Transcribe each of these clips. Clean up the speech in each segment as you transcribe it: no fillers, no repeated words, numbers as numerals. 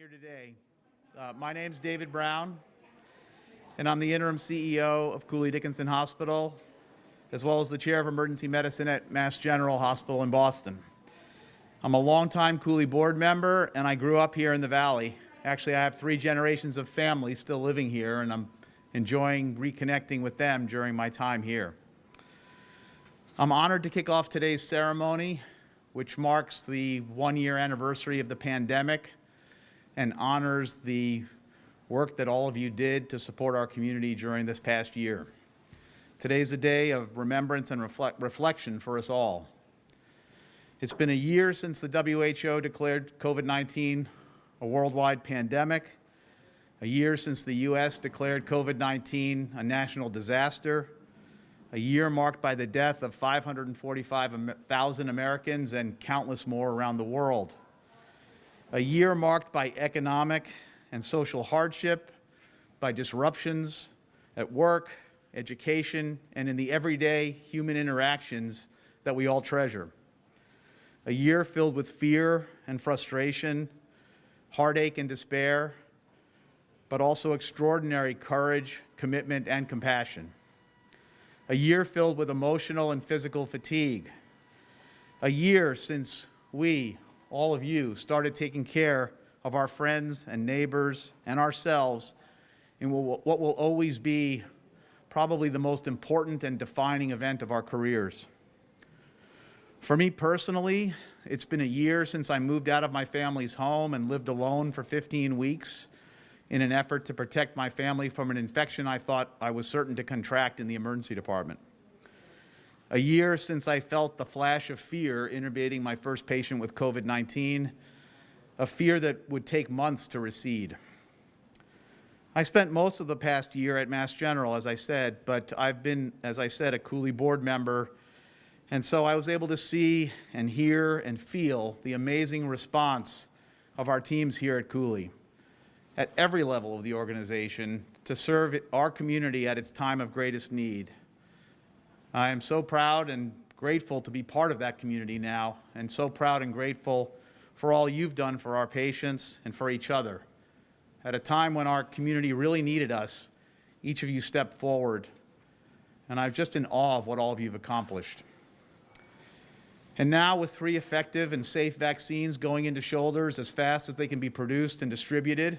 here today. My name's David Brown, and I'm the interim CEO of Cooley Dickinson Hospital, as well as the chair of emergency medicine at Mass General Hospital in Boston. I'm a longtime Cooley board member, and I grew up here in the Valley. Actually, I have 3 generations of family still living here, and I'm enjoying reconnecting with them during my time here. I'm honored to kick off today's ceremony, which marks the 1-year anniversary of the pandemic and honors the work that all of you did to support our community during this past year. Today's a day of remembrance and reflection for us all. It's been a year since the WHO declared COVID-19 a worldwide pandemic, a year since the U.S. declared COVID-19 a national disaster, a year marked by the death of 545,000 Americans and countless more around the world. A year marked by economic and social hardship, by disruptions at work, education, and in the everyday human interactions that we all treasure. A year filled with fear and frustration, heartache and despair, but also extraordinary courage, commitment, and compassion. A year filled with emotional and physical fatigue. A year since we, all of you, started taking care of our friends and neighbors and ourselves in what will always be probably the most important and defining event of our careers. For me personally, it's been a year since I moved out of my family's home and lived alone for 15 weeks in an effort to protect my family from an infection I thought I was certain to contract in the emergency department. A year since I felt the flash of fear intubating my first patient with COVID-19, a fear that would take months to recede. I spent most of the past year at Mass General, as I said, but I've been, as I said, a Cooley board member, and so I was able to see and hear and feel the amazing response of our teams here at Cooley at every level of the organization to serve our community at its time of greatest need. I am so proud and grateful to be part of that community now, and so proud and grateful for all you've done for our patients and for each other. At a time when our community really needed us, each of you stepped forward, and I'm just in awe of what all of you have accomplished. And now, with 3 effective and safe vaccines going into shoulders as fast as they can be produced and distributed,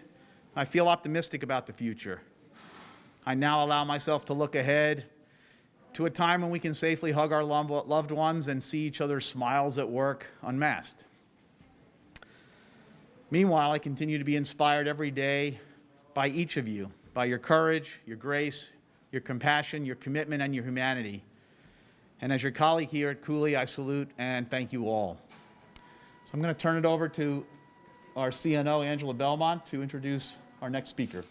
I feel optimistic about the future. I now allow myself to look ahead to a time when we can safely hug our loved ones and see each other's smiles at work unmasked. Meanwhile, I continue to be inspired every day by each of you, by your courage, your grace, your compassion, your commitment, and your humanity. And as your colleague here at Cooley, I salute and thank you all. So I'm going to turn it over to our CNO, Angela Belmont, to introduce our next speaker.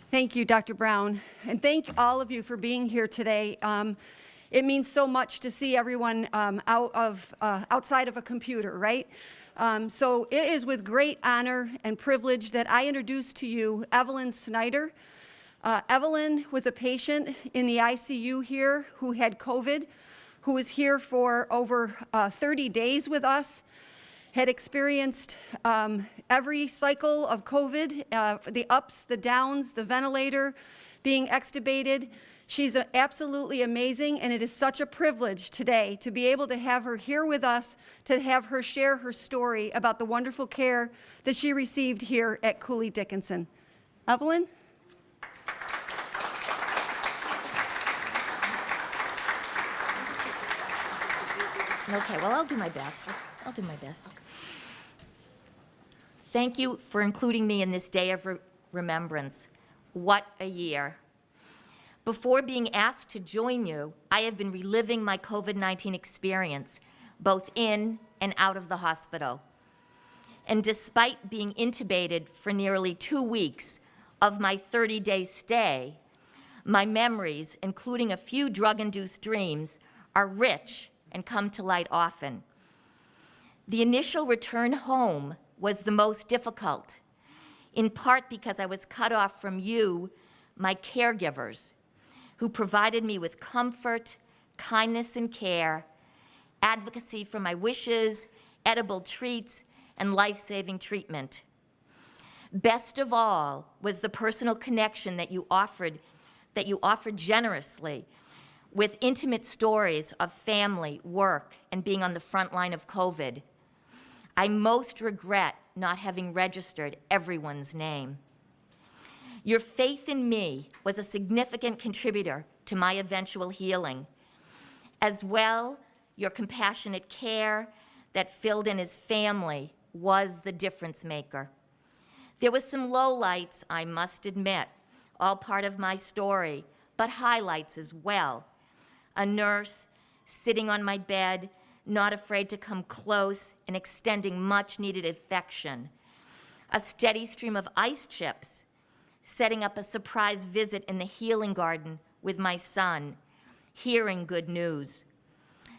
Thank you, Dr. Brown, and thank all of you for being here today. It means so much to see everyone outside of a computer, right? So it is with great honor and privilege that I introduce to you Evelyn Snyder. Evelyn was a patient in the ICU here who had COVID, who was here for over 30 days with us, had experienced every cycle of COVID, the ups, the downs, the ventilator, being extubated. She's absolutely amazing, and it is such a privilege today to be able to have her here with us, to have her share her story about the wonderful care that she received here at Cooley Dickinson. Evelyn? Okay, well, I'll do my best. Thank you for including me in this day of remembrance. What a year. Before being asked to join you, I have been reliving my COVID-19 experience, both in and out of the hospital. And despite being intubated for nearly 2 weeks of my 30-day stay, my memories, including a few drug-induced dreams, are rich and come to light often. The initial return home was the most difficult, in part because I was cut off from you, my caregivers, who provided me with comfort, kindness, and care, advocacy for my wishes, edible treats, and life-saving treatment. Best of all was the personal connection that you offered generously with intimate stories of family, work, and being on the front line of COVID. I most regret not having registered everyone's name. Your faith in me was a significant contributor to my eventual healing. As well, your compassionate care that filled in his family was the difference maker. There was some lowlights, I must admit, all part of my story, but highlights as well. A nurse sitting on my bed, not afraid to come close and extending much-needed affection. A steady stream of ice chips, setting up a surprise visit in the healing garden with my son, hearing good news.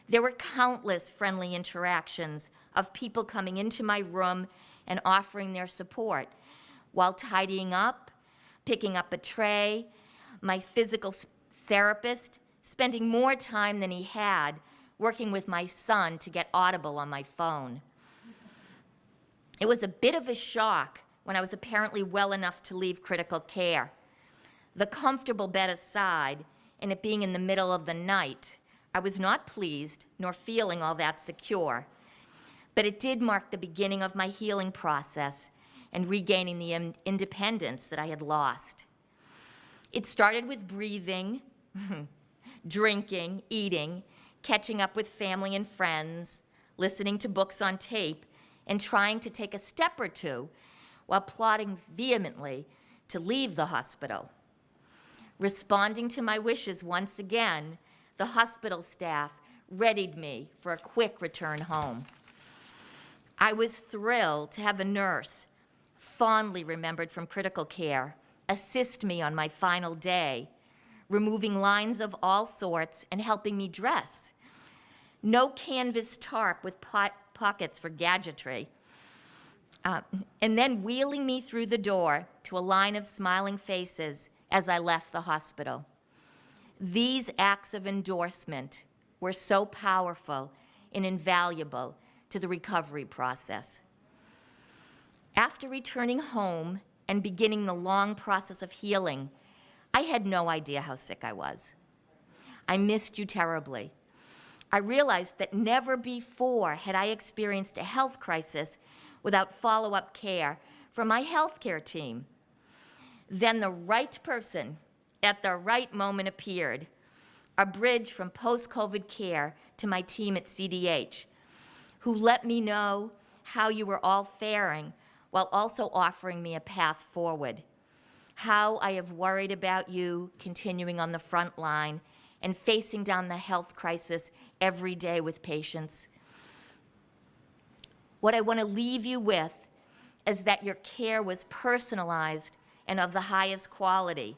There were countless friendly interactions of people coming into my room and offering their support while tidying up, picking up a tray, my physical therapist spending more time than he had working with my son to get Audible on my phone. It was a bit of a shock when I was apparently well enough to leave critical care. The comfortable bed aside, and it being in the middle of the night, I was not pleased nor feeling all that secure. But it did mark the beginning of my healing process and regaining the independence that I had lost. It started with breathing, drinking, eating, catching up with family and friends, listening to books on tape, and trying to take a step or two while plotting vehemently to leave the hospital. Responding to my wishes once again, the hospital staff readied me for a quick return home. I was thrilled to have a nurse, fondly remembered from critical care, assist me on my final day, removing lines of all sorts and helping me dress. No canvas tarp with pockets for gadgetry. And then wheeling me through the door to a line of smiling faces as I left the hospital. These acts of endorsement were so powerful and invaluable to the recovery process. After returning home and beginning the long process of healing, I had no idea how sick I was. I missed you terribly. I realized that never before had I experienced a health crisis without follow-up care from my healthcare team. Then the right person at the right moment appeared, a bridge from post-COVID care to my team at CDH, who let me know how you were all faring while also offering me a path forward. How I have worried about you continuing on the front line and facing down the health crisis every day with patients. What I want to leave you with is that your care was personalized and of the highest quality,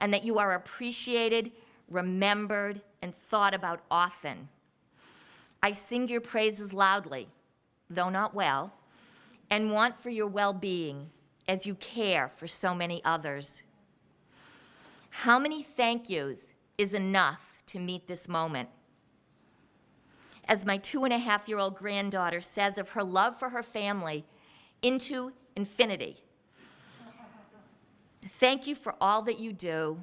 and that you are appreciated, remembered, and thought about often. I sing your praises loudly, though not well, and want for your well-being as you care for so many others. How many thank yous is enough to meet this moment? As my 2.5-year-old granddaughter says of her love for her family, into infinity. Thank you for all that you do.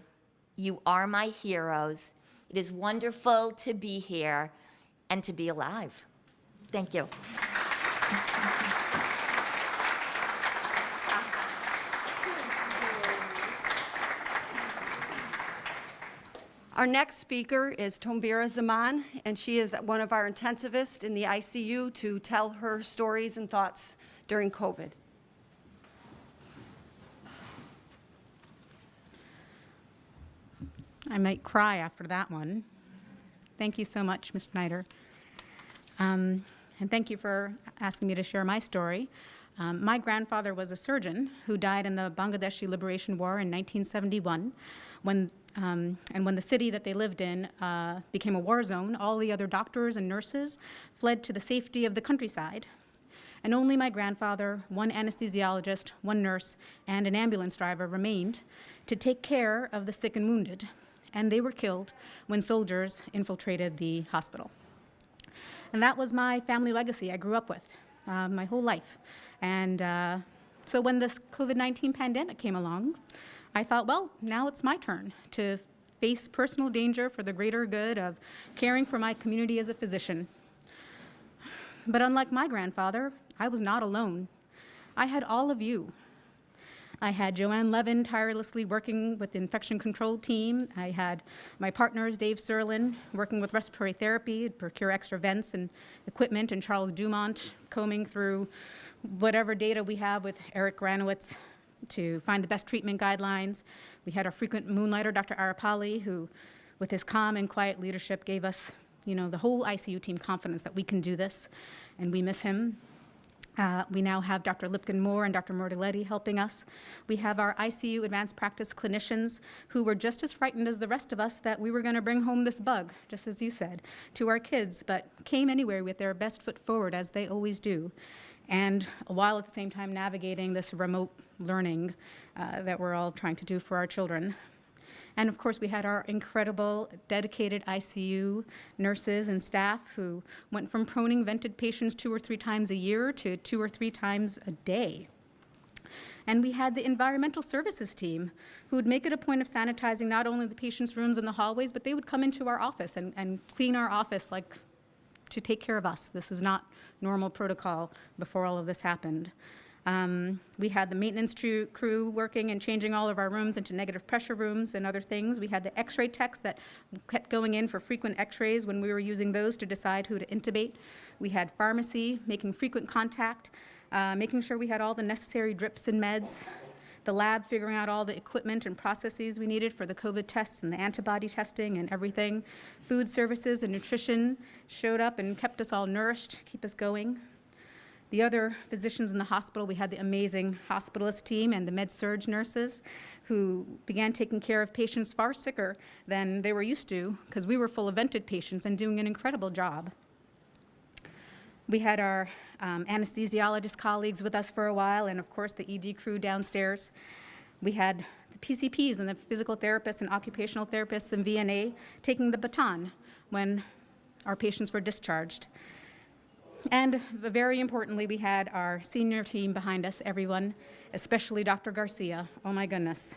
You are my heroes. It is wonderful to be here and to be alive. Thank you. Our next speaker is Tombira Zaman, and she is one of our intensivists in the ICU to tell her stories and thoughts during COVID. I might cry after that one. Thank you so much, Ms. Snyder. And thank you for asking me to share my story. My grandfather was a surgeon who died in the Bangladeshi Liberation War in 1971. When the city that they lived in became a war zone, all the other doctors and nurses fled to the safety of the countryside. And only my grandfather, one anesthesiologist, one nurse, and an ambulance driver remained to take care of the sick and wounded. And they were killed when soldiers infiltrated the hospital. And that was my family legacy I grew up with my whole life. And so when this COVID-19 pandemic came along, I thought, well, now it's my turn to face personal danger for the greater good of caring for my community as a physician. But unlike my grandfather, I was not alone. I had all of you. I had Joanne Levin tirelessly working with the infection control team. I had my partners, Dave Serlin, working with respiratory therapy, procure extra vents and equipment, and Charles Dumont combing through whatever data we have with Eric Granowitz to find the best treatment guidelines. We had our frequent moonlighter, Dr. Arapali, who, with his calm and quiet leadership, gave us, the whole ICU team confidence that we can do this, and we miss him. We now have Dr. Lipkin-Moore and Dr. Mortiletti helping us. We have our ICU advanced practice clinicians who were just as frightened as the rest of us that we were going to bring home this bug, just as you said, to our kids, but came anyway with their best foot forward, as they always do, and while at the same time navigating this remote learning that we're all trying to do for our children. And of course, we had our incredible, dedicated ICU nurses and staff who went from proning vented patients 2 or 3 times a year to 2 or 3 times a day. And we had the environmental services team who would make it a point of sanitizing not only the patients' rooms and the hallways, but they would come into our office and clean our office like to take care of us. This is not normal protocol before all of this happened. We had the maintenance crew working and changing all of our rooms into negative pressure rooms and other things. We had the x-ray techs that kept going in for frequent x-rays when we were using those to decide who to intubate. We had pharmacy making frequent contact, making sure we had all the necessary drips and meds. The lab figuring out all the equipment and processes we needed for the COVID tests and the antibody testing and everything. Food services and nutrition showed up and kept us all nourished, keep us going. The other physicians in the hospital, we had the amazing hospitalist team and the med-surg nurses who began taking care of patients far sicker than they were used to because we were full of vented patients and doing an incredible job. We had our anesthesiologist colleagues with us for a while, and of course the ED crew downstairs. We had the PCPs and the physical therapists and occupational therapists and VNA taking the baton when our patients were discharged. And very importantly, we had our senior team behind us, everyone, especially Dr. Garcia. Oh my goodness.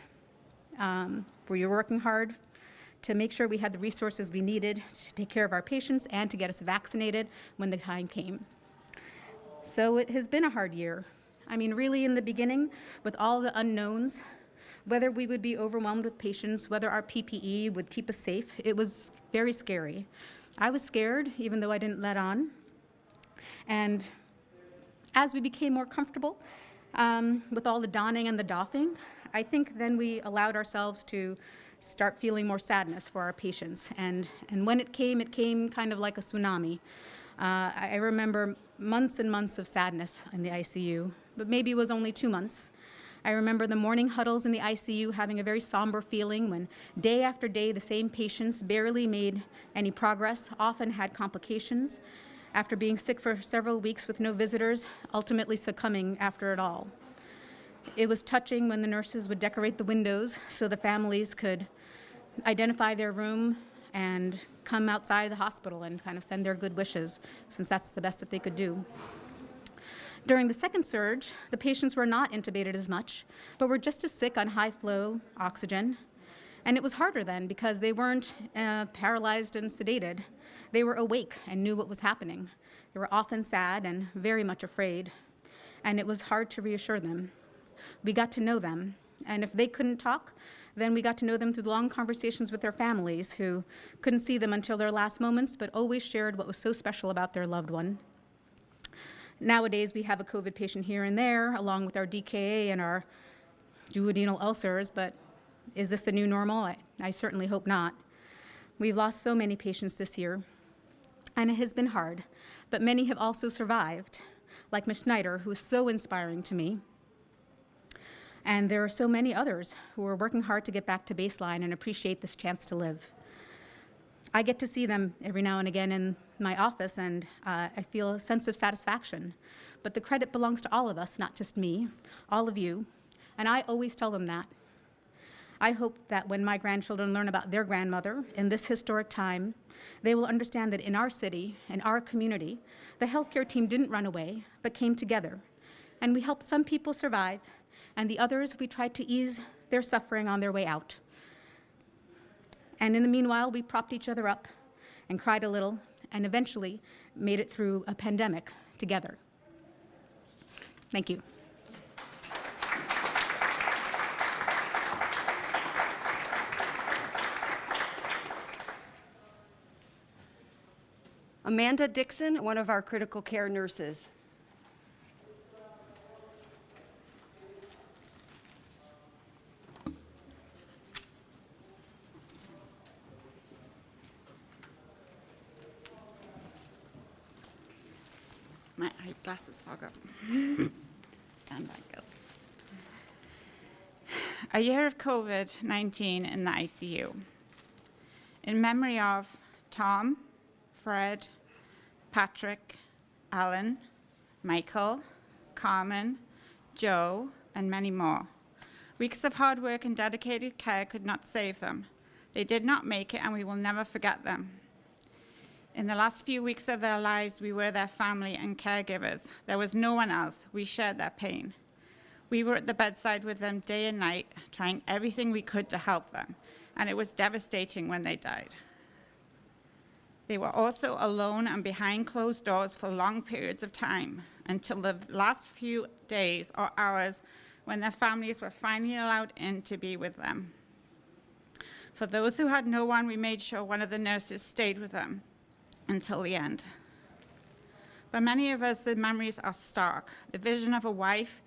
We were working hard to make sure we had the resources we needed to take care of our patients and to get us vaccinated when the time came. So it has been a hard year. I mean, really in the beginning, with all the unknowns, whether we would be overwhelmed with patients, whether our PPE would keep us safe, it was very scary. I was scared, even though I didn't let on. And as we became more comfortable with all the donning and the doffing, I think then we allowed ourselves to start feeling more sadness for our patients. And when it came kind of like a tsunami. I remember months and months of sadness in the ICU, but maybe it was only 2 months. I remember the morning huddles in the ICU having a very somber feeling when day after day the same patients barely made any progress, often had complications, after being sick for several weeks with no visitors, ultimately succumbing after it all. It was touching when the nurses would decorate the windows so the families could identify their room and come outside the hospital and kind of send their good wishes, since that's the best that they could do. During the second surge, the patients were not intubated as much, but were just as sick on high-flow oxygen. And it was harder then because they weren't paralyzed and sedated. They were awake and knew what was happening. They were often sad and very much afraid, and it was hard to reassure them. We got to know them, and if they couldn't talk, then we got to know them through long conversations with their families who couldn't see them until their last moments, but always shared what was so special about their loved one. Nowadays, we have a COVID patient here and there, along with our DKA and our duodenal ulcers, but is this the new normal? I certainly hope not. We've lost so many patients this year, and it has been hard, but many have also survived, like Ms. Snyder, who is so inspiring to me. And there are so many others who are working hard to get back to baseline and appreciate this chance to live. I get to see them every now and again in my office, and I feel a sense of satisfaction. But the credit belongs to all of us, not just me, all of you, and I always tell them that. I hope that when my grandchildren learn about their grandmother in this historic time, they will understand that in our city, in our community, the healthcare team didn't run away, but came together. And we helped some people survive, and the others, we tried to ease their suffering on their way out. And in the meanwhile, we propped each other up and cried a little, and eventually made it through a pandemic together. Thank you. Amanda Dixon, one of our critical care nurses. My eyeglasses fog up. Stand by, girls. A year of COVID-19 in the ICU. In memory of Tom, Fred, Patrick, Alan, Michael, Carmen, Joe, and many more. Weeks of hard work and dedicated care could not save them. They did not make it, and we will never forget them. In the last few weeks of their lives, we were their family and caregivers. There was no one else. We shared their pain. We were at the bedside with them day and night, trying everything we could to help them, and it was devastating when they died. They were also alone and behind closed doors for long periods of time, until the last few days or hours when their families were finally allowed in to be with them. For those who had no one, we made sure one of the nurses stayed with them until the end. For many of us, the memories are stark. The vision of a wife,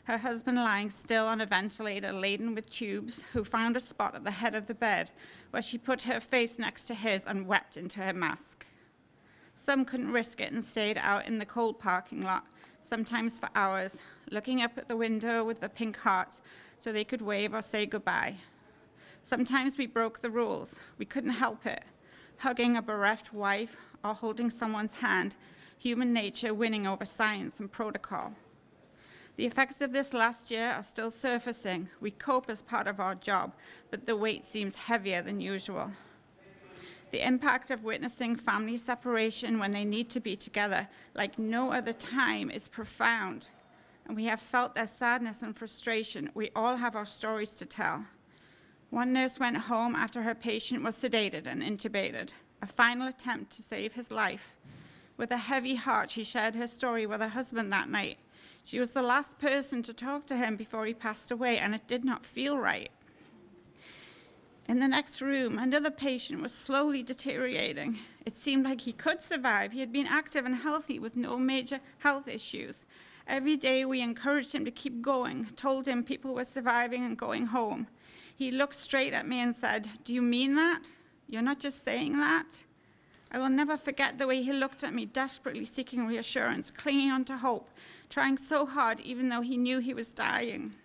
her husband lying still on a ventilator laden with tubes, who found a spot at the head of the bed where she put her face next to his and wept into her mask. Some couldn't risk it and stayed out in the cold parking lot, sometimes for hours, looking up at the window with the pink hearts so they could wave or say goodbye. Sometimes we broke the rules. We couldn't help it. Hugging a bereft wife or holding someone's hand, human nature winning over science and protocol. The effects of this last year are still surfacing. We cope as part of our job, but the weight seems heavier than usual. The impact of witnessing family separation when they need to be together like no other time is profound, and we have felt their sadness and frustration. We all have our stories to tell. One nurse went home after her patient was sedated and intubated, a final attempt to save his life. With a heavy heart, she shared her story with her husband that night. She was the last person to talk to him before he passed away, and it did not feel right. In the next room, another patient was slowly deteriorating. It seemed like he could survive. He had been active and healthy with no major health issues. Every day we encouraged him to keep going, told him people were surviving and going home. He looked straight at me and said, "Do you mean that? You're not just saying that?" I will never forget the way he looked at me, desperately seeking reassurance, clinging on to hope, trying so hard even though he knew he was dying.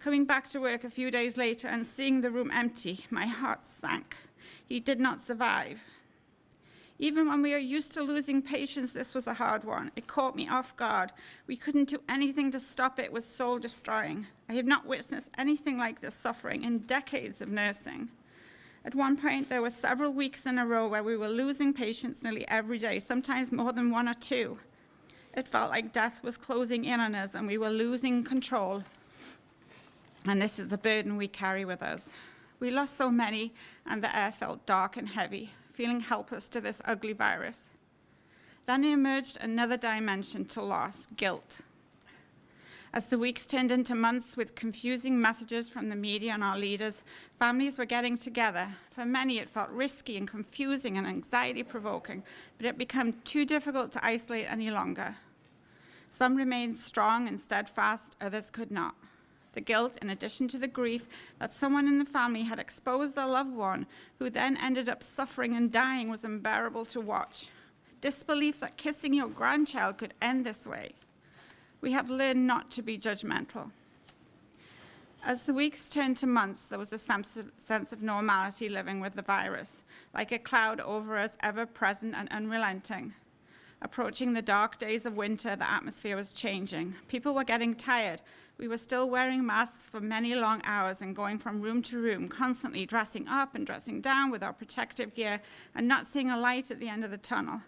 Coming back to work a few days later and seeing the room empty, my heart sank. He did not survive. Even when we are used to losing patients, this was a hard one. It caught me off guard. We couldn't do anything to stop it. It was soul-destroying. I have not witnessed anything like this suffering in decades of nursing. At one point, there were several weeks in a row where we were losing patients nearly every day, sometimes more than one or two. It felt like death was closing in on us and we were losing control. And this is the burden we carry with us. We lost so many, and the air felt dark and heavy, feeling helpless to this ugly virus. Then emerged another dimension to loss, guilt. As the weeks turned into months with confusing messages from the media and our leaders, families were getting together. For many, it felt risky and confusing and anxiety-provoking, but it became too difficult to isolate any longer. Some remained strong and steadfast, others could not. The guilt, in addition to the grief that someone in the family had exposed their loved one, who then ended up suffering and dying, was unbearable to watch. Disbelief that kissing your grandchild could end this way. We have learned not to be judgmental. As the weeks turned to months, there was a sense of normality living with the virus, like a cloud over us, ever present and unrelenting. Approaching the dark days of winter, the atmosphere was changing. People were getting tired. We were still wearing masks for many long hours and going from room to room, constantly dressing up and dressing down with our protective gear and not seeing a light at the end of the tunnel.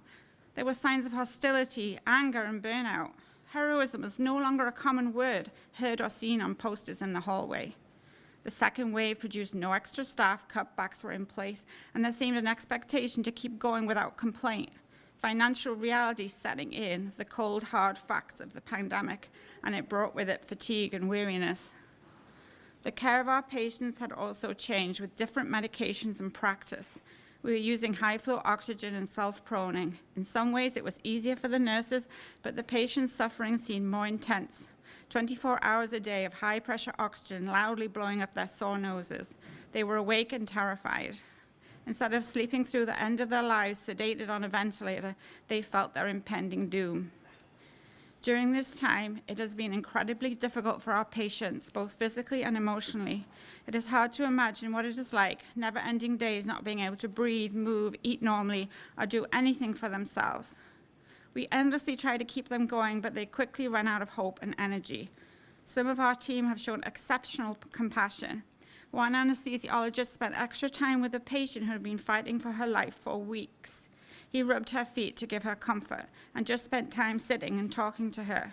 There were signs of hostility, anger, and burnout. Heroism was no longer a common word heard or seen on posters in the hallway. The second wave produced no extra staff, cutbacks were in place, and there seemed an expectation to keep going without complaint. Financial reality setting in, the cold, hard facts of the pandemic, and it brought with it fatigue and weariness. The care of our patients had also changed with different medications and practice. We were using high-flow oxygen and self-proning. In some ways, it was easier for the nurses, but the patients' suffering seemed more intense. 24 hours a day of high-pressure oxygen loudly blowing up their sore noses. They were awake and terrified. Instead of sleeping through the end of their lives sedated on a ventilator, they felt their impending doom. During this time, it has been incredibly difficult for our patients, both physically and emotionally. It is hard to imagine what it is like, never-ending days not being able to breathe, move, eat normally, or do anything for themselves. We endlessly try to keep them going, but they quickly run out of hope and energy. Some of our team have shown exceptional compassion. One anesthesiologist spent extra time with a patient who had been fighting for her life for weeks. He rubbed her feet to give her comfort and just spent time sitting and talking to her.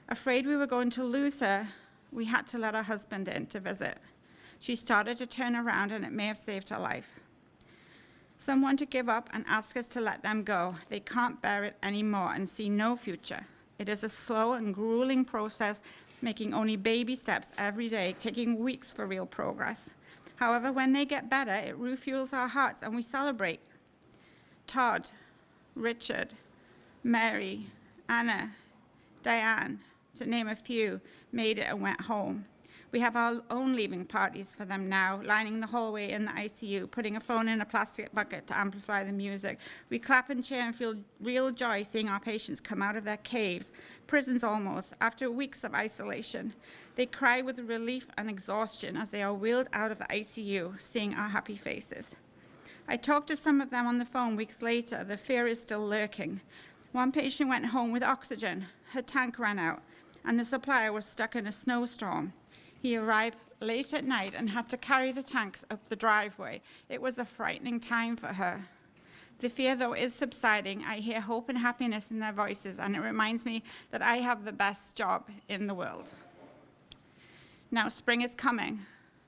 Afraid we were going to lose her, we had to let her husband in to visit. She started to turn around and it may have saved her life. Some want to give up and ask us to let them go. They can't bear it anymore and see no future. It is a slow and grueling process, making only baby steps every day, taking weeks for real progress. However, when they get better, it refuels our hearts and we celebrate. Todd, Richard, Mary, Anna, Diane, to name a few, made it and went home. We have our own leaving parties for them now, lining the hallway in the ICU, putting a phone in a plastic bucket to amplify the music. We clap and cheer and feel real joy seeing our patients come out of their caves, prisons almost, after weeks of isolation. They cry with relief and exhaustion as they are wheeled out of the ICU, seeing our happy faces. I talked to some of them on the phone weeks later. The fear is still lurking. One patient went home with oxygen. Her tank ran out, and the supplier was stuck in a snowstorm. He arrived late at night and had to carry the tanks up the driveway. It was a frightening time for her. The fear, though, is subsiding. I hear hope and happiness in their voices, and it reminds me that I have the best job in the world. Now spring is coming.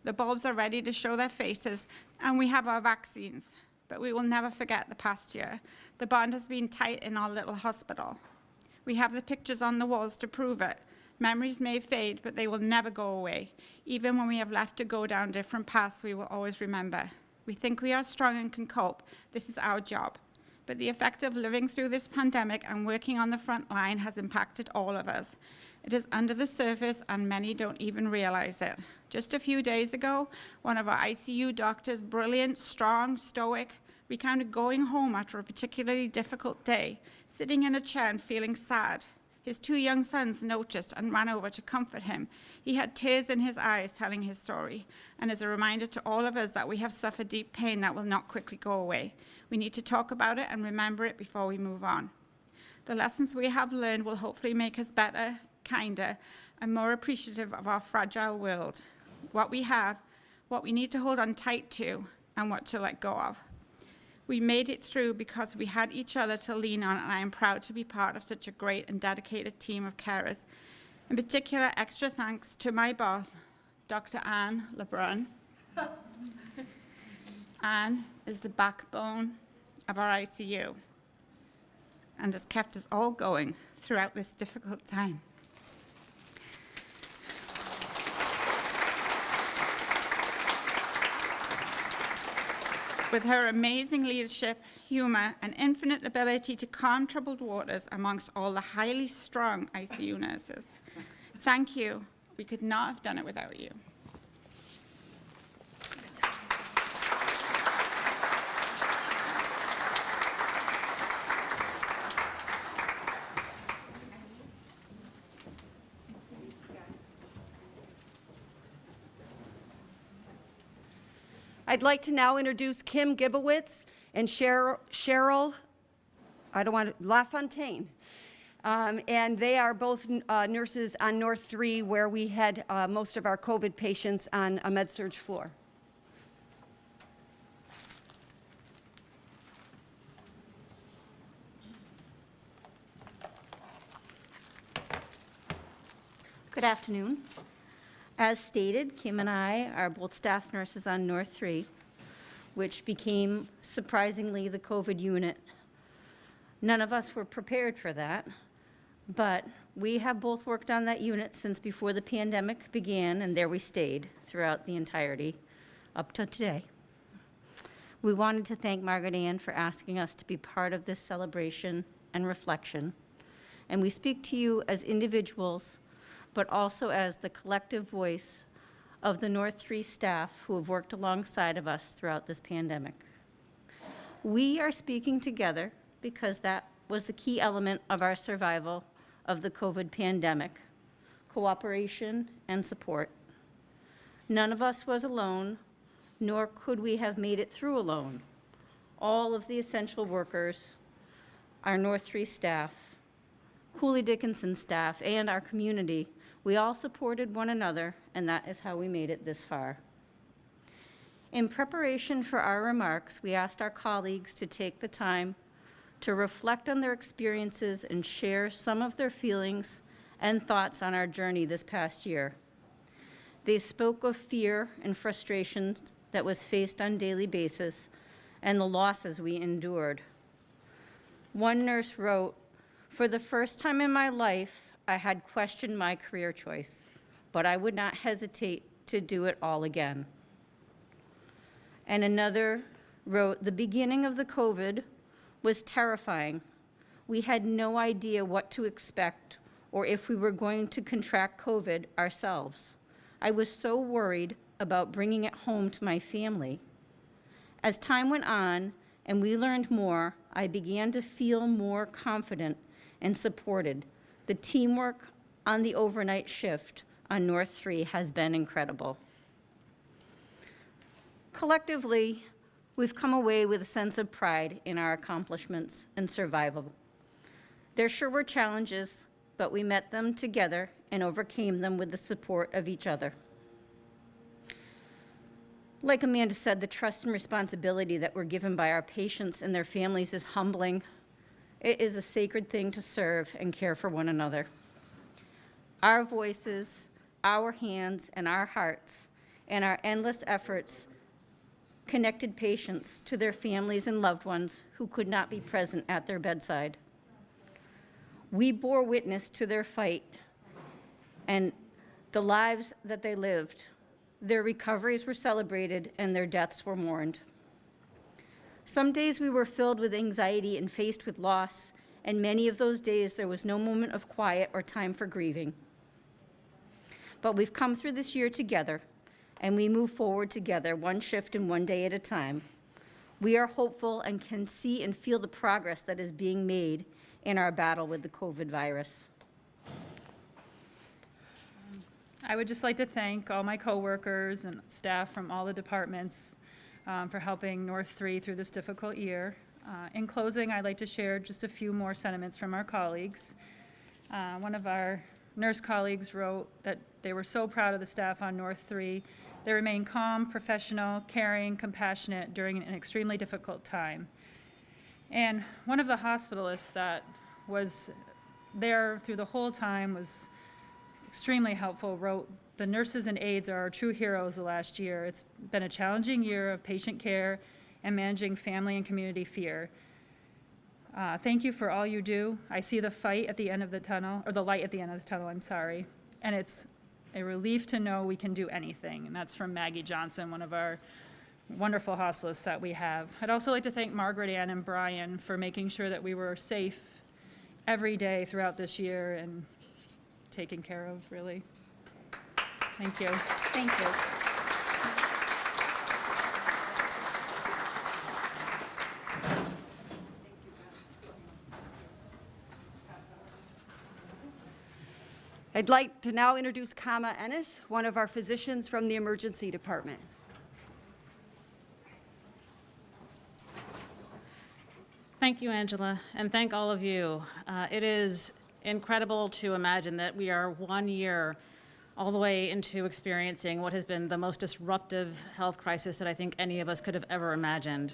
The bulbs are ready to show their faces, and we have our vaccines. But we will never forget the past year. The bond has been tight in our little hospital. We have the pictures on the walls to prove it. Memories may fade, but they will never go away. Even when we have left to go down different paths, we will always remember. We think we are strong and can cope. This is our job. But the effect of living through this pandemic and working on the front line has impacted all of us. It is under the surface, and many don't even realize it. Just a few days ago, one of our ICU doctors, brilliant, strong, stoic, recounted going home after a particularly difficult day, sitting in a chair and feeling sad. His 2 young sons noticed and ran over to comfort him. He had tears in his eyes telling his story, and is a reminder to all of us that we have suffered deep pain that will not quickly go away. We need to talk about it and remember it before we move on. The lessons we have learned will hopefully make us better, kinder, and more appreciative of our fragile world, what we have, what we need to hold on tight to, and what to let go of. We made it through because we had each other to lean on, and I am proud to be part of such a great and dedicated team of carers. In particular, extra thanks to my boss, Dr. Anne LeBrun. Anne is the backbone of our ICU and has kept us all going throughout this difficult time. With her amazing leadership, humor, and infinite ability to calm troubled waters amongst all the highly strung ICU nurses. Thank you. We could not have done it without you. I'd like to now introduce Kim Gibowitz and Cheryl LaFontaine. And they are both nurses on North 3, where we had most of our COVID patients on a med-surg floor. Good afternoon. As stated, Kim and I are both staff nurses on North 3, which became surprisingly the COVID unit. None of us were prepared for that, but we have both worked on that unit since before the pandemic began, and there we stayed throughout the entirety up to today. We wanted to thank Margaret Ann for asking us to be part of this celebration and reflection, and we speak to you as individuals, but also as the collective voice of the North 3 staff who have worked alongside of us throughout this pandemic. We are speaking together because that was the key element of our survival of the COVID pandemic: cooperation and support. None of us was alone, nor could we have made it through alone. All of the essential workers, our North 3 staff, Cooley Dickinson staff, and our community, we all supported one another, and that is how we made it this far. In preparation for our remarks, we asked our colleagues to take the time to reflect on their experiences and share some of their feelings and thoughts on our journey this past year. They spoke of fear and frustration that was faced on a daily basis and the losses we endured. One nurse wrote, "For the first time in my life, I had questioned my career choice, but I would not hesitate to do it all again." And another wrote, "The beginning of the COVID was terrifying. We had no idea what to expect or if we were going to contract COVID ourselves. I was so worried about bringing it home to my family. As time went on and we learned more, I began to feel more confident and supported. The teamwork on the overnight shift on North 3 has been incredible." Collectively, we've come away with a sense of pride in our accomplishments and survival. There sure were challenges, but we met them together and overcame them with the support of each other. Like Amanda said, the trust and responsibility that we're given by our patients and their families is humbling. It is a sacred thing to serve and care for one another. Our voices, our hands, and our hearts, and our endless efforts connected patients to their families and loved ones who could not be present at their bedside. We bore witness to their fight and the lives that they lived. Their recoveries were celebrated and their deaths were mourned. Some days we were filled with anxiety and faced with loss, and many of those days there was no moment of quiet or time for grieving. But we've come through this year together, and we move forward together, one shift and one day at a time. We are hopeful and can see and feel the progress that is being made in our battle with the COVID virus. I would just like to thank all my coworkers and staff from all the departments for helping North 3 through this difficult year. In closing, I'd like to share just a few more sentiments from our colleagues. One of our nurse colleagues wrote that they were so proud of the staff on North 3. They remained calm, professional, caring, compassionate during an extremely difficult time. And one of the hospitalists that was there through the whole time was extremely helpful, wrote, "The nurses and aides are our true heroes the last year. It's been a challenging year of patient care and managing family and community fear. Thank you for all you do. I see the fight at the end of the tunnel, or the light at the end of the tunnel, I'm sorry. And it's a relief to know we can do anything." And that's from Maggie Johnson, one of our wonderful hospitalists that we have. I'd also like to thank Margaret Ann and Brian for making sure that we were safe every day throughout this year and taken care of, really. Thank you. Thank you. I'd like to now introduce Kama Ennis, one of our physicians from the emergency department. Thank you, Angela, and thank all of you. It is incredible to imagine that we are 1 year all the way into experiencing what has been the most disruptive health crisis that I think any of us could have ever imagined.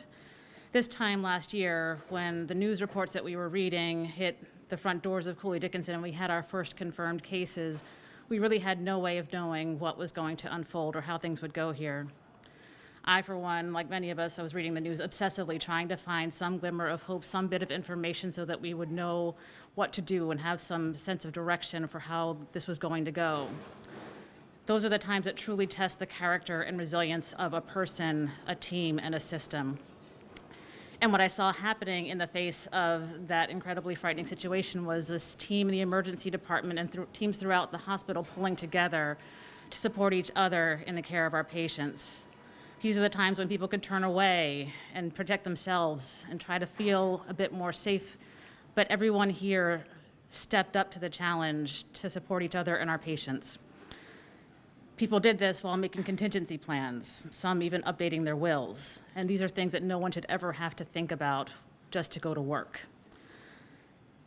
This time last year, when the news reports that we were reading hit the front doors of Cooley Dickinson and we had our first confirmed cases, we really had no way of knowing what was going to unfold or how things would go here. I, for one, like many of us, I was reading the news obsessively, trying to find some glimmer of hope, some bit of information so that we would know what to do and have some sense of direction for how this was going to go. Those are the times that truly test the character and resilience of a person, a team, and a system. And what I saw happening in the face of that incredibly frightening situation was this team in the emergency department and teams throughout the hospital pulling together to support each other in the care of our patients. These are the times when people could turn away and protect themselves and try to feel a bit more safe, but everyone here stepped up to the challenge to support each other and our patients. People did this while making contingency plans, some even updating their wills. And these are things that no one should ever have to think about just to go to work.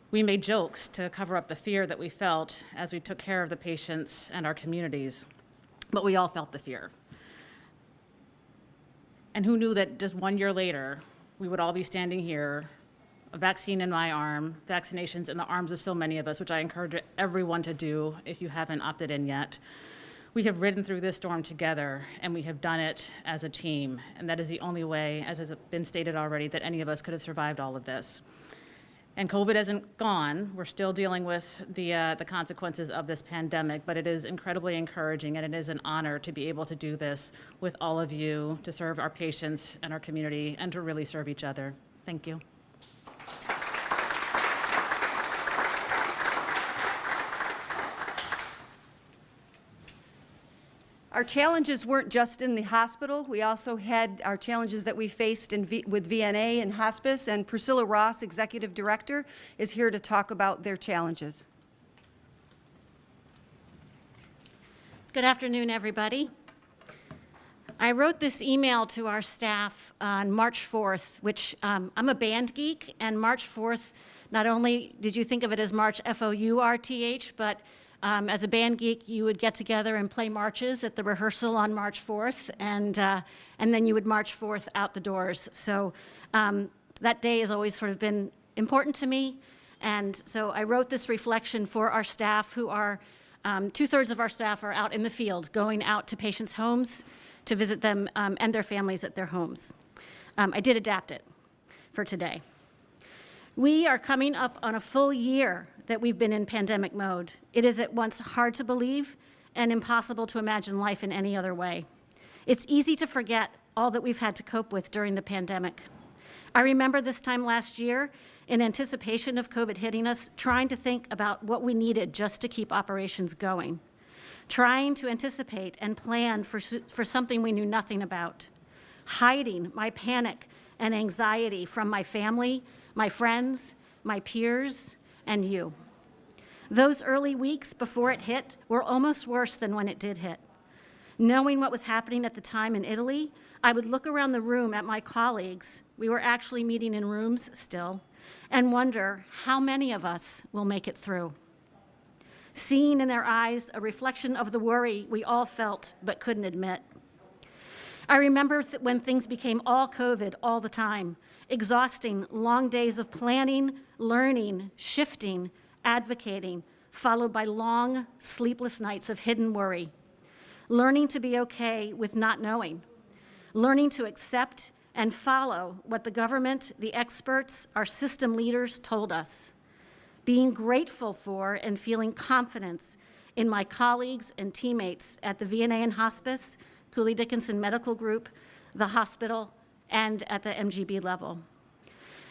We made jokes to cover up the fear that we felt as we took care of the patients and our communities, but we all felt the fear. And who knew that just 1 year later, we would all be standing here, a vaccine in my arm, vaccinations in the arms of so many of us, which I encourage everyone to do if you haven't opted in yet. We have ridden through this storm together, and we have done it as a team. And that is the only way, as has been stated already, that any of us could have survived all of this. And COVID isn't gone. We're still dealing with the consequences of this pandemic, but it is incredibly encouraging, and it is an honor to be able to do this with all of you, to serve our patients and our community, and to really serve each other. Thank you. Our challenges weren't just in the hospital. We also had our challenges that we faced with VNA and hospice, and Priscilla Ross, Executive Director, is here to talk about their challenges. Good afternoon, everybody. I wrote this email to our staff on March 4th, which I'm a band geek, and March 4th, not only did you think of it as March, F-O-U-R-T-H, but as a band geek, you would get together and play marches at the rehearsal on March 4th, and then you would march forth out the doors. So that day has always sort of been important to me, and so I wrote this reflection for our staff, who are, 2/3 of our staff are out in the field, going out to patients' homes to visit them and their families at their homes. I did adapt it for today. We are coming up on a full year that we've been in pandemic mode. It is at once hard to believe and impossible to imagine life in any other way. It's easy to forget all that we've had to cope with during the pandemic. I remember this time last year, in anticipation of COVID hitting us, trying to think about what we needed just to keep operations going, trying to anticipate and plan for something we knew nothing about, hiding my panic and anxiety from my family, my friends, my peers, and you. Those early weeks before it hit were almost worse than when it did hit. Knowing what was happening at the time in Italy, I would look around the room at my colleagues, we were actually meeting in rooms still, and wonder how many of us will make it through. Seeing in their eyes a reflection of the worry we all felt but couldn't admit. I remember when things became all COVID all the time, exhausting long days of planning, learning, shifting, advocating, followed by long, sleepless nights of hidden worry. Learning to be okay with not knowing. Learning to accept and follow what the government, the experts, our system leaders told us. Being grateful for and feeling confidence in my colleagues and teammates at the VNA and Hospice, Cooley Dickinson Medical Group, the hospital, and at the MGB level.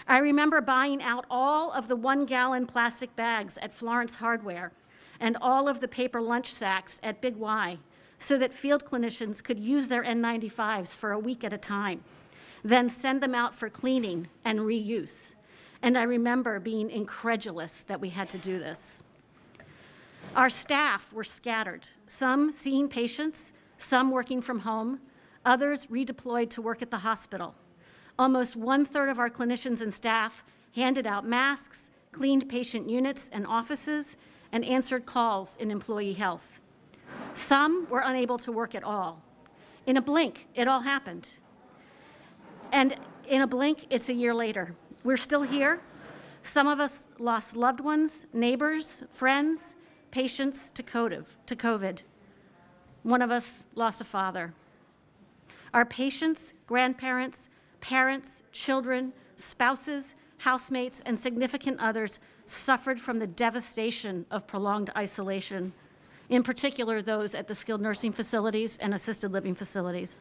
I remember buying out all of the 1-gallon plastic bags at Florence Hardware and all of the paper lunch sacks at Big Y so that field clinicians could use their N95s for a week at a time, then send them out for cleaning and reuse. And I remember being incredulous that we had to do this. Our staff were scattered, some seeing patients, some working from home, others redeployed to work at the hospital. Almost 1/3 of our clinicians and staff handed out masks, cleaned patient units and offices, and answered calls in employee health. Some were unable to work at all. In a blink, it all happened. And in a blink, it's a year later. We're still here. Some of us lost loved ones, neighbors, friends, patients to COVID. One of us lost a father. Our patients, grandparents, parents, children, spouses, housemates, and significant others suffered from the devastation of prolonged isolation, in particular those at the skilled nursing facilities and assisted living facilities.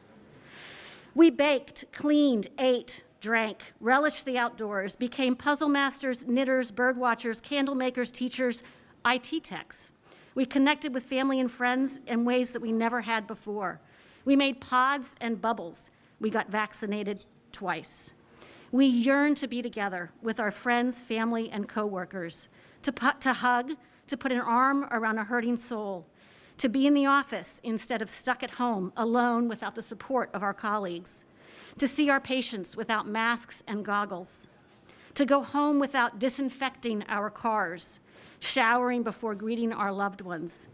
We baked, cleaned, ate, drank, relished the outdoors, became puzzle masters, knitters, bird watchers, candle makers, teachers, IT techs. We connected with family and friends in ways that we never had before. We made pods and bubbles. We got vaccinated twice. We yearned to be together with our friends, family, and coworkers, to hug, to put an arm around a hurting soul, to be in the office instead of stuck at home, alone without the support of our colleagues, to see our patients without masks and goggles, to go home without disinfecting our cars, showering before greeting our loved ones,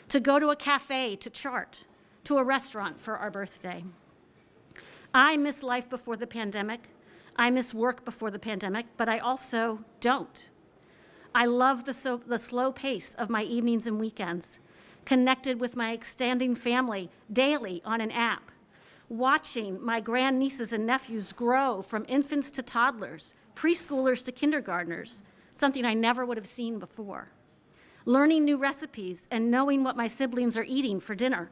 to go to a cafe to chart, to a restaurant for our birthday. I miss life before the pandemic. I miss work before the pandemic, but I also don't. I love the slow pace of my evenings and weekends, connected with my extending family daily on an app, watching my grandnieces and nephews grow from infants to toddlers, preschoolers to kindergartners, something I never would have seen before. Learning new recipes and knowing what my siblings are eating for dinner,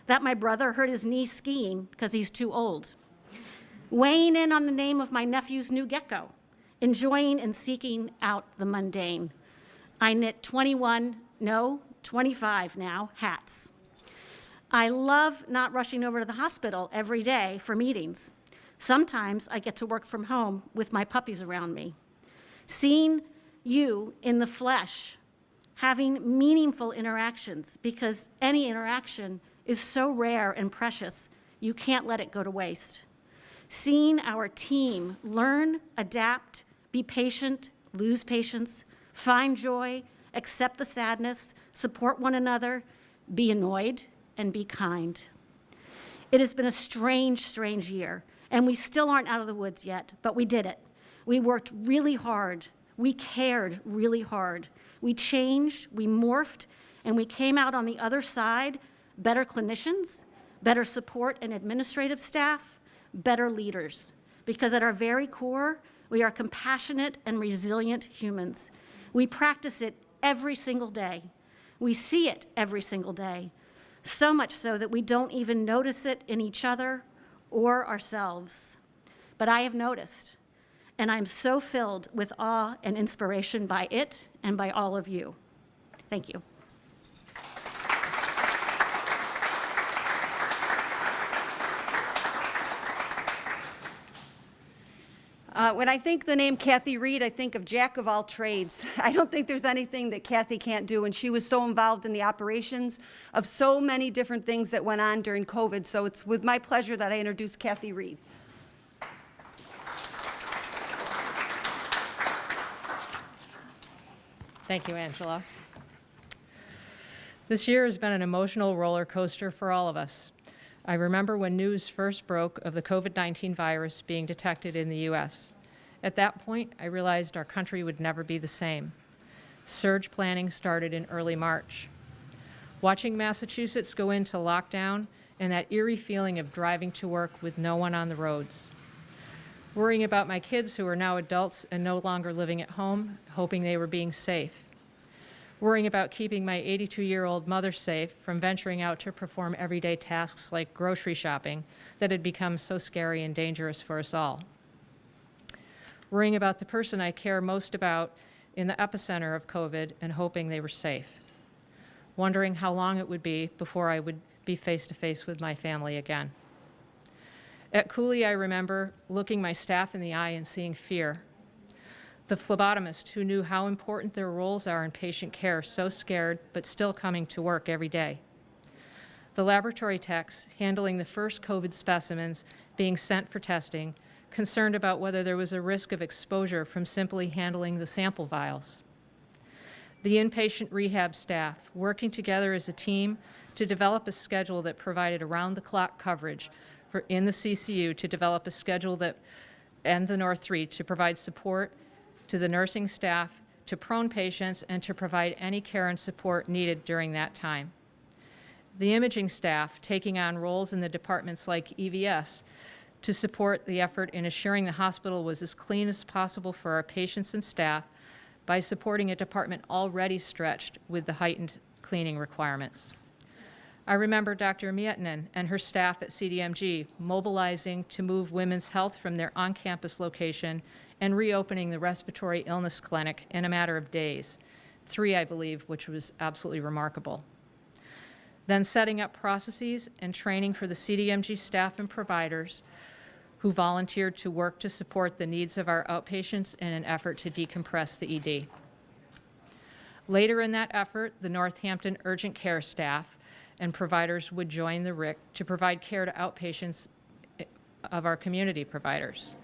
that my brother hurt his knee skiing because he's too old. Weighing in on the name of my nephew's new gecko, enjoying and seeking out the mundane. I knit 25 now, hats. I love not rushing over to the hospital every day for meetings. Sometimes I get to work from home with my puppies around me. Seeing you in the flesh, having meaningful interactions, because any interaction is so rare and precious, you can't let it go to waste. Seeing our team learn, adapt, be patient, lose patience, find joy, accept the sadness, support one another, be annoyed, and be kind. It has been a strange, strange year, and we still aren't out of the woods yet, but we did it. We worked really hard. We cared really hard. We changed, we morphed, and we came out on the other side better clinicians, better support and administrative staff, better leaders, because at our very core, we are compassionate and resilient humans. We practice it every single day. We see it every single day, so much so that we don't even notice it in each other or ourselves. But I have noticed, and I'm so filled with awe and inspiration by it and by all of you. Thank you. When I think the name Kathy Reed, I think of Jack of all trades. I don't think there's anything that Kathy can't do, and she was so involved in the operations of so many different things that went on during COVID, so it's with my pleasure that I introduce Kathy Reed. Thank you, Angela. This year has been an emotional roller coaster for all of us. I remember when news first broke of the COVID-19 virus being detected in the U.S. At that point, I realized our country would never be the same. Surge planning started in early March. Watching Massachusetts go into lockdown and that eerie feeling of driving to work with no one on the roads. Worrying about my kids who are now adults and no longer living at home, hoping they were being safe. Worrying about keeping my 82-year-old mother safe from venturing out to perform everyday tasks like grocery shopping that had become so scary and dangerous for us all. Worrying about the person I care most about in the epicenter of COVID and hoping they were safe. Wondering how long it would be before I would be face-to-face with my family again. At Cooley, I remember looking my staff in the eye and seeing fear. The phlebotomist who knew how important their roles are in patient care, so scared, but still coming to work every day. The laboratory techs handling the first COVID specimens being sent for testing, concerned about whether there was a risk of exposure from simply handling the sample vials. The inpatient rehab staff, working together as a team to develop a schedule that provided around-the-clock coverage in the CCU, to develop a schedule that, and the North 3, to provide support to the nursing staff, to prone patients, and to provide any care and support needed during that time. The imaging staff, taking on roles in the departments like EVS, to support the effort in assuring the hospital was as clean as possible for our patients and staff by supporting a department already stretched with the heightened cleaning requirements. I remember Dr. Miettinen and her staff at CDMG mobilizing to move women's health from their on-campus location and reopening the respiratory illness clinic in a matter of days, 3, I believe, which was absolutely remarkable. Then setting up processes and training for the CDMG staff and providers who volunteered to work to support the needs of our outpatients in an effort to decompress the ED. Later in that effort, the Northampton urgent care staff and providers would join the RIC to provide care to outpatients of our community providers.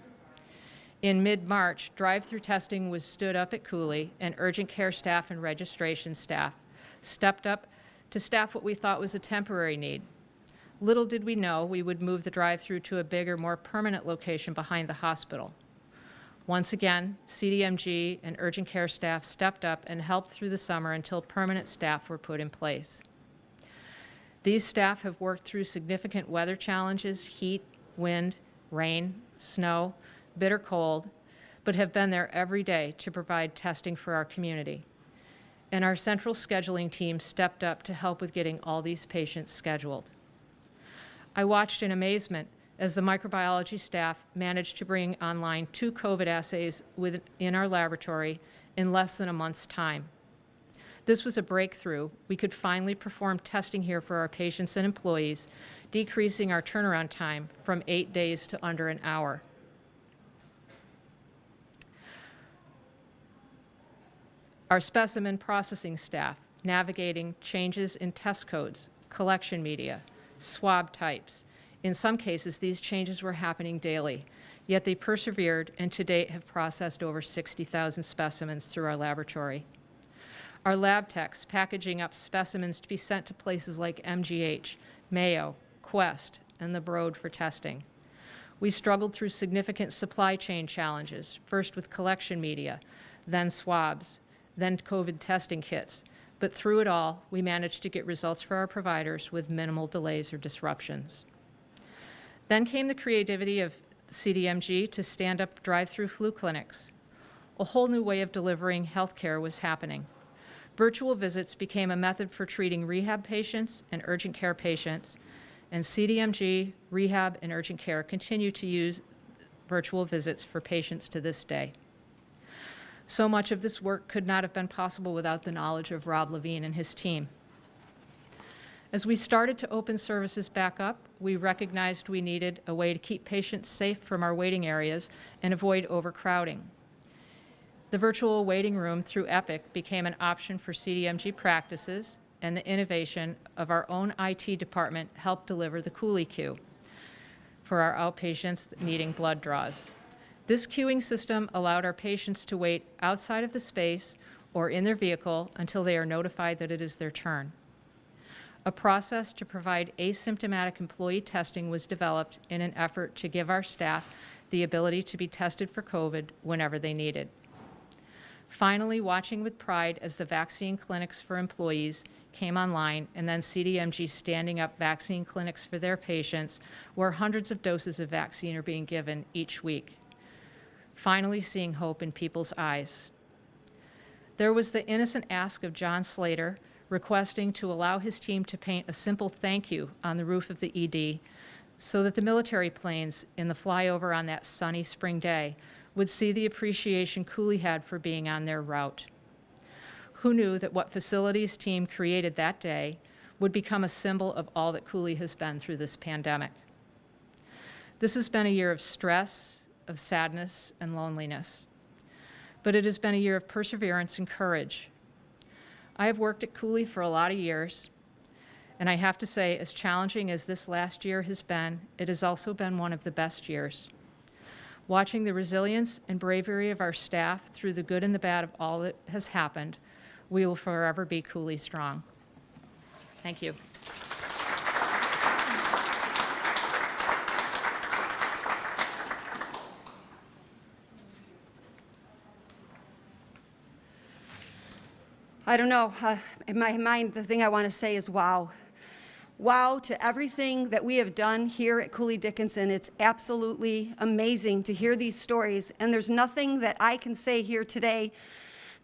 In mid-March, drive-through testing was stood up at Cooley, and urgent care staff and registration staff stepped up to staff what we thought was a temporary need. Little did we know we would move the drive-through to a bigger, more permanent location behind the hospital. Once again, CDMG and urgent care staff stepped up and helped through the summer until permanent staff were put in place. These staff have worked through significant weather challenges, heat, wind, rain, snow, bitter cold, but have been there every day to provide testing for our community. And our central scheduling team stepped up to help with getting all these patients scheduled. I watched in amazement as the microbiology staff managed to bring online 2 COVID assays in our laboratory in less than a month's time. This was a breakthrough. We could finally perform testing here for our patients and employees, decreasing our turnaround time from 8 days to under an hour. Our specimen processing staff, navigating changes in test codes, collection media, swab types. In some cases, these changes were happening daily, yet they persevered and to date have processed over 60,000 specimens through our laboratory. Our lab techs packaging up specimens to be sent to places like MGH, Mayo, Quest, and the Broad for testing. We struggled through significant supply chain challenges, first with collection media, then swabs, then COVID testing kits. But through it all, we managed to get results for our providers with minimal delays or disruptions. Then came the creativity of CDMG to stand up drive-through flu clinics. A whole new way of delivering health care was happening. Virtual visits became a method for treating rehab patients and urgent care patients, and CDMG, rehab, and urgent care continue to use virtual visits for patients to this day. So much of this work could not have been possible without the knowledge of Rob Levine and his team. As we started to open services back up, we recognized we needed a way to keep patients safe from our waiting areas and avoid overcrowding. The virtual waiting room through Epic became an option for CDMG practices, and the innovation of our own IT department helped deliver the Cooley queue for our outpatients needing blood draws. This queuing system allowed our patients to wait outside of the space or in their vehicle until they are notified that it is their turn. A process to provide asymptomatic employee testing was developed in an effort to give our staff the ability to be tested for COVID whenever they needed. Finally, watching with pride as the vaccine clinics for employees came online, and then CDMG standing up vaccine clinics for their patients where hundreds of doses of vaccine are being given each week. Finally seeing hope in people's eyes. There was the innocent ask of John Slater requesting to allow his team to paint a simple thank you on the roof of the ED so that the military planes in the flyover on that sunny spring day would see the appreciation Cooley had for being on their route. Who knew that what facilities team created that day would become a symbol of all that Cooley has been through this pandemic? This has been a year of stress, of sadness and loneliness, but it has been a year of perseverance and courage. I have worked at Cooley for a lot of years, and I have to say, as challenging as this last year has been, it has also been one of the best years. Watching the resilience and bravery of our staff through the good and the bad of all that has happened, we will forever be Cooley strong. Thank you. I don't know, in my mind, the thing I want to say is wow. Wow to everything that we have done here at Cooley Dickinson. It's absolutely amazing to hear these stories, and there's nothing that I can say here today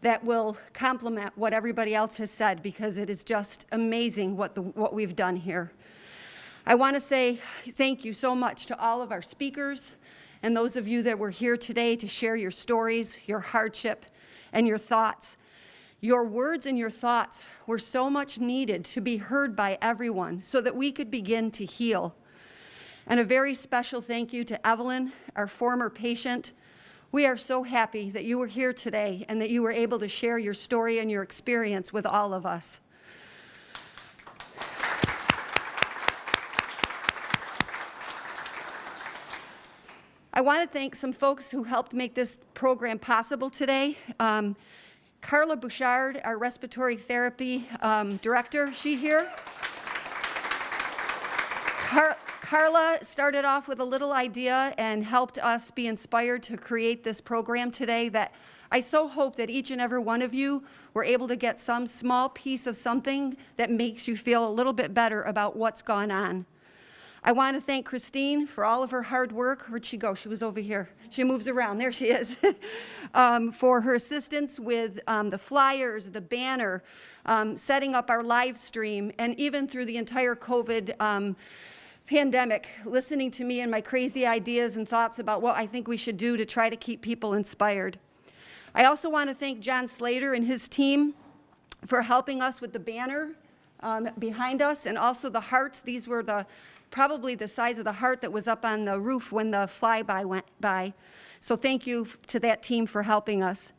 that will complement what everybody else has said, because it is just amazing what we've done here. I want to say thank you so much to all of our speakers and those of you that were here today to share your stories, your hardship, and your thoughts. Your words and your thoughts were so much needed to be heard by everyone so that we could begin to heal. And a very special thank you to Evelyn, our former patient. We are so happy that you were here today and that you were able to share your story and your experience with all of us. I want to thank some folks who helped make this program possible today. Carla Bouchard, our respiratory therapy director, she here? Carla started off with a little idea and helped us be inspired to create this program today that I so hope that each and every one of you were able to get some small piece of something that makes you feel a little bit better about what's gone on. I want to thank Christine for all of her hard work. Where'd she go? She was over here. She moves around. There she is. For her assistance with the flyers, the banner, setting up our live stream, and even through the entire COVID pandemic, listening to me and my crazy ideas and thoughts about what I think we should do to try to keep people inspired. I also want to thank John Slater and his team for helping us with the banner behind us, and also the hearts. These were probably the size of the heart that was up on the roof when the flyby went by. So thank you to that team for helping us.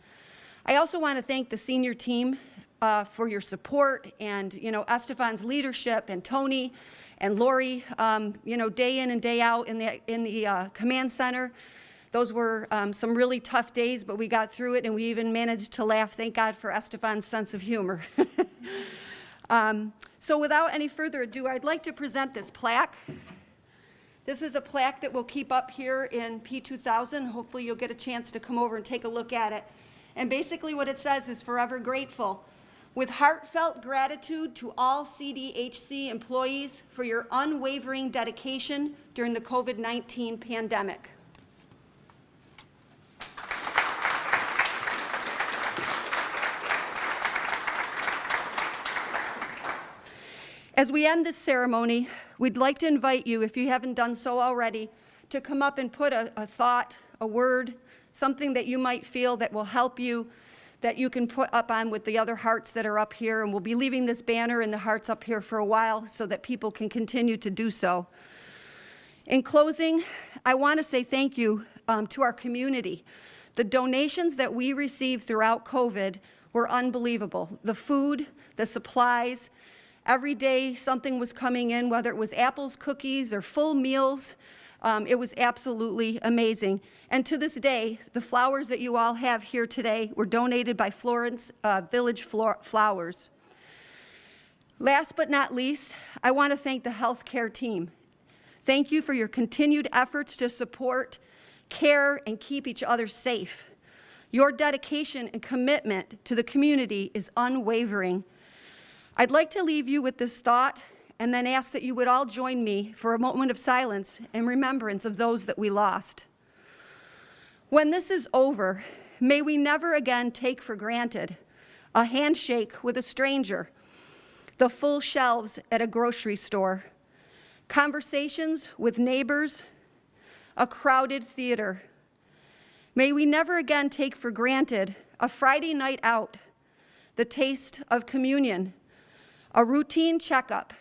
I also want to thank the senior team for your support and, Estefan's leadership, and Tony and Lori, day in and day out in the command center. Those were some really tough days, but we got through it, and we even managed to laugh. Thank God for Estefan's sense of humor. So without any further ado, I'd like to present this plaque. This is a plaque that we'll keep up here in P2000. Hopefully you'll get a chance to come over and take a look at it. And basically what it says is forever grateful. With heartfelt gratitude to all CDHC employees for your unwavering dedication during the COVID-19 pandemic. As we end this ceremony, we'd like to invite you, if you haven't done so already, to come up and put a thought, a word, something that you might feel that will help you, that you can put up on with the other hearts that are up here. And we'll be leaving this banner and the hearts up here for a while so that people can continue to do so. In closing, I want to say thank you to our community. The donations that we received throughout COVID were unbelievable. The food, the supplies, every day something was coming in, whether it was apples, cookies, or full meals. It was absolutely amazing. And to this day, the flowers that you all have here today were donated by Florence Village Flowers. Last but not least, I want to thank the healthcare team. Thank you for your continued efforts to support, care, and keep each other safe. Your dedication and commitment to the community is unwavering. I'd like to leave you with this thought and then ask that you would all join me for a moment of silence in remembrance of those that we lost. When this is over, may we never again take for granted a handshake with a stranger, the full shelves at a grocery store, conversations with neighbors, a crowded theater. May we never again take for granted a Friday night out, the taste of communion, a routine checkup,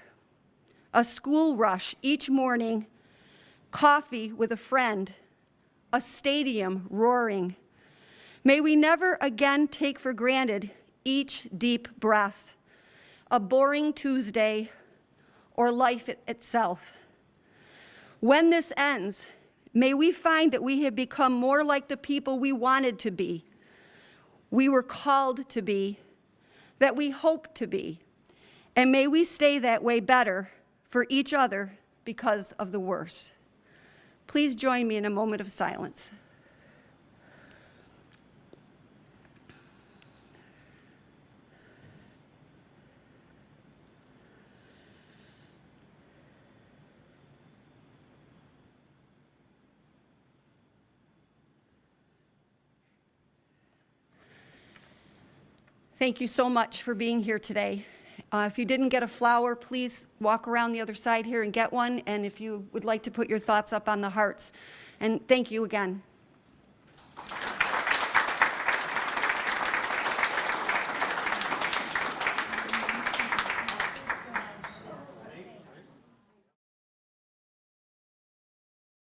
a school rush each morning, coffee with a friend, a stadium roaring. May we never again take for granted each deep breath, a boring Tuesday, or life itself. When this ends, May we find that we have become more like the people we wanted to be, we were called to be, that we hope to be. And may we stay that way better for each other because of the worst. Please join me in a moment of silence. Thank you so much for being here today. If you didn't get a flower, please walk around the other side here and get one. And if you would like to put your thoughts up on the hearts. And thank you again.